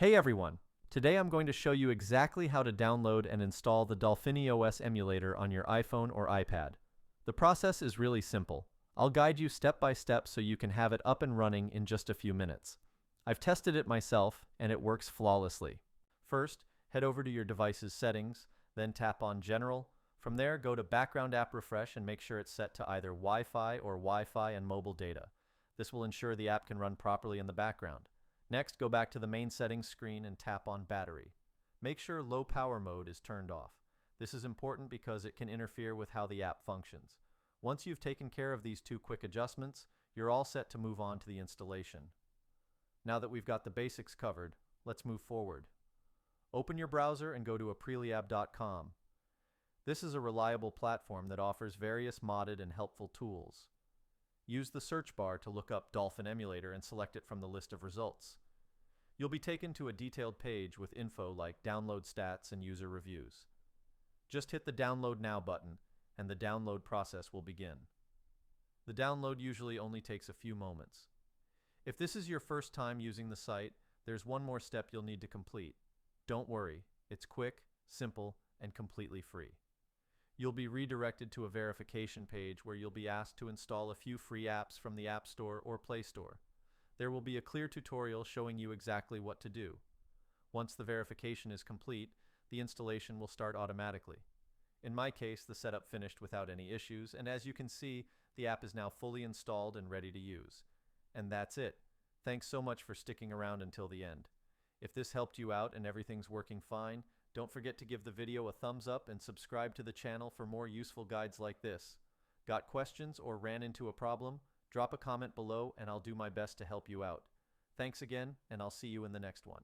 Hey everyone! Today I'm going to show you exactly how to download and install the DolphiniOS emulator on your iPhone or iPad. The process is really simple. I'll guide you step by step so you can have it up and running in just a few minutes. I've tested it myself and it works flawlessly. First, head over to your device's settings, then tap on General. From there, go to Background App Refresh and make sure it's set to either Wi-Fi or Wi-Fi and mobile data. This will ensure the app can run properly in the background. Next, go back to the main settings screen and tap on Battery. Make sure low power mode is turned off. This is important because it can interfere with how the app functions. Once you've taken care of these two quick adjustments, you're all set to move on to the installation. Now that we've got the basics covered, let's move forward. Open your browser and go to apriliab.com. This is a reliable platform that offers various modded and helpful tools. Use the search bar to look up Dolphin Emulator and select it from the list of results. You'll be taken to a detailed page with info like download stats and user reviews. Just hit the Download Now button, and the download process will begin. The download usually only takes a few moments. If this is your first time using the site, there's one more step you'll need to complete. Don't worry, it's quick, simple, and completely free. You'll be redirected to a verification page where you'll be asked to install a few free apps from the App Store or Play Store. There will be a clear tutorial showing you exactly what to do. Once the verification is complete, the installation will start automatically. In my case, the setup finished without any issues, and as you can see, the app is now fully installed and ready to use. And that's it. Thanks so much for sticking around until the end. If this helped you out and everything's working fine, don't forget to give the video a thumbs up and subscribe to the channel for more useful guides like this. Got questions or ran into a problem? Drop a comment below and I'll do my best to help you out. Thanks again, and I'll see you in the next one.